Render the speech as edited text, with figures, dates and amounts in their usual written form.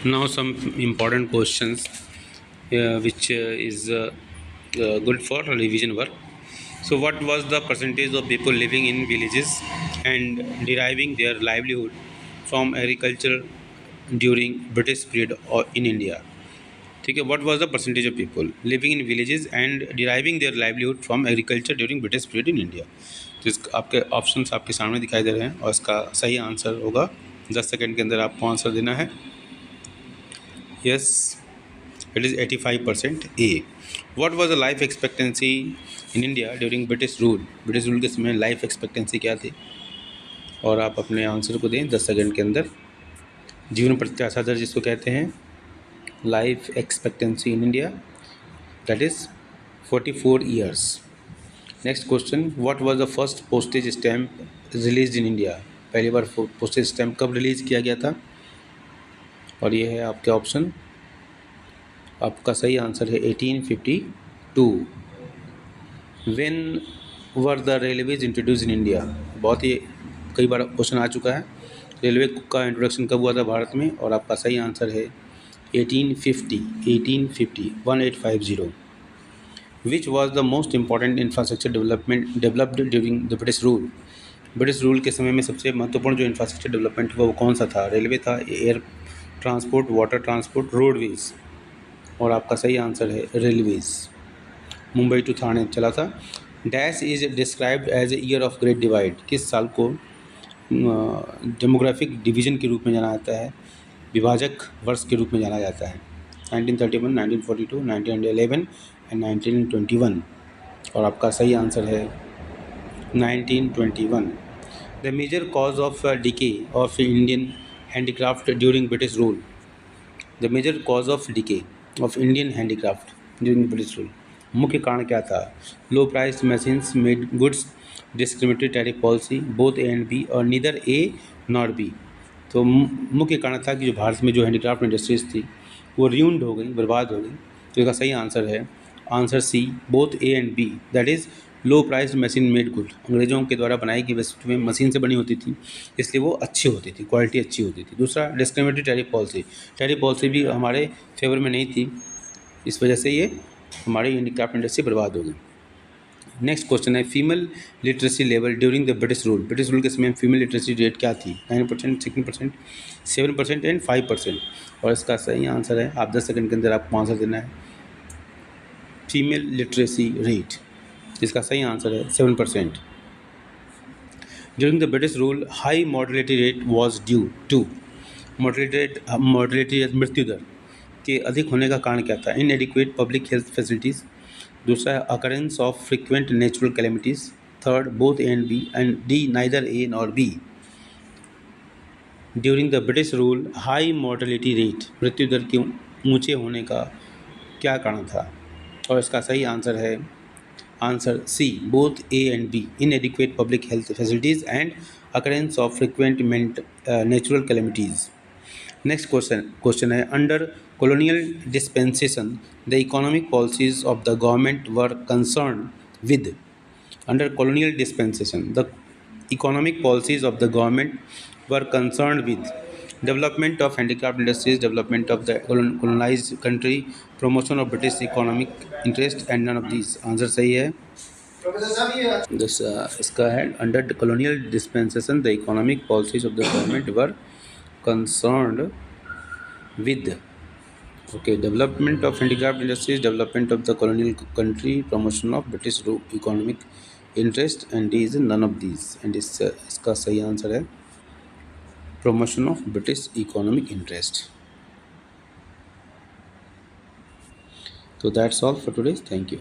Now some important questions which is good for revision work. So what was the percentage of people living in villages and deriving their livelihood from agriculture during British period or in India? ठीक है, what was the percentage of people living in villages and deriving their livelihood from agriculture during British period in India? तो इस आपके options आपके सामने दिखाई दे रहे हैं और इसका सही आंसर होगा 10 सेकंड के अंदर आपको आंसर देना है. Yes, it is 85% A. What was the life expectancy in India during British rule? British rule के समय लाइफ एक्सपेक्टेंसी क्या थी? और आप अपने आंसर को दें 10 सेकंड के अंदर. जीवन प्रत्याशा दर जिसको कहते हैं, life expectancy in India, that is 44 years. Next question, what was the first postage stamp release in India? पहली बार पोस्टेज स्टैम्प कब रिलीज़ किया गया था? और ये है आपके ऑप्शन. आपका सही आंसर है 1852. When were the railways introduce in India? बहुत ही कई बार क्वेश्चन आ चुका है. रेलवे का इंट्रोडक्शन कब हुआ था भारत में? और आपका सही आंसर है 1850. Which was the most important infrastructure developed during the British rule? British rule के समय में सबसे महत्वपूर्ण जो इंफ्रास्ट्रक्चर डेवलपमेंट हुआ वो कौन सा था? रेलवे था, air transport, water transport, roadways. और आपका सही आंसर है रेलवेज. मुंबई टू थाने चला था. Dash is described as a year of great divide. किस साल को डेमोग्राफिक डिवीजन के रूप में जाना जाता है, विभाजक वर्ष के रूप में जाना जाता है? 1931, 1942, 1911 एंड 1921. और आपका सही आंसर है 1921. The major cause of decay of Indian handicraft during British rule. The major cause of decay of Indian handicraft during British rule, मुख्य कारण क्या था? Low price machines made goods, discriminatory tariff policy, both A and B, और neither A not B. तो मुख्य कारण था कि जो भारत में जो हैंडीक्राफ्ट इंडस्ट्रीज थी वो र्यून्ड हो गई, बर्बाद हो गई. तो इसका सही आंसर है answer C, both A and B, that is low price machine made good. अंग्रेज़ों के द्वारा बनाई गई वस्तुएं मशीन से बनी होती थी, इसलिए वो अच्छी होती थी, क्वालिटी अच्छी होती थी. दूसरा, डिस्क्रिमिनेटरी टैरिफ पॉलिसी भी हमारे फेवर में नहीं थी, इस वजह से ये हमारी हैंडीक्राफ्ट इंडस्ट्री बर्बाद हो गई. नेक्स्ट क्वेश्चन है, female literacy level during the British rule. British rule के समय फीमेल लिटरेसी रेट क्या थी? 9%, 16%, 7% एंड 5%. और इसका सही आंसर है, आप 10 सेकंड के अंदर आपको आंसर देना है, फीमेल लिटरेसी रेट. इसका सही आंसर है 7%. During the British rule high mortality rate was due to. Mortality मृत्यु दर के अधिक होने का कारण क्या था? Inadequate public health facilities. दूसरा है occurrence of frequent natural calamities. Third, both A and B, and D neither A nor B. During the British rule high mortality rate, मृत्यु दर के ऊंचे होने का क्या कारण था? और इसका सही आंसर है answer C, both A and B, inadequate public health facilities and occurrence of frequent natural calamities. Next question है, under colonial dispensation the economic policies of the government were concerned with. Under colonial dispensation the economic policies of the government were concerned with development of handicraft industries, development of the colonized country, promotion of British economic interest, and none of these. Answer सही है. This इसका है, under the colonial dispensation the economic policies of the government were concerned with, okay, development of handicraft industries, development of the colonial country, promotion of British economic interest, and is none of these. And इसका सही answer है promotion of British economic interest. So that's all for today. Thank you.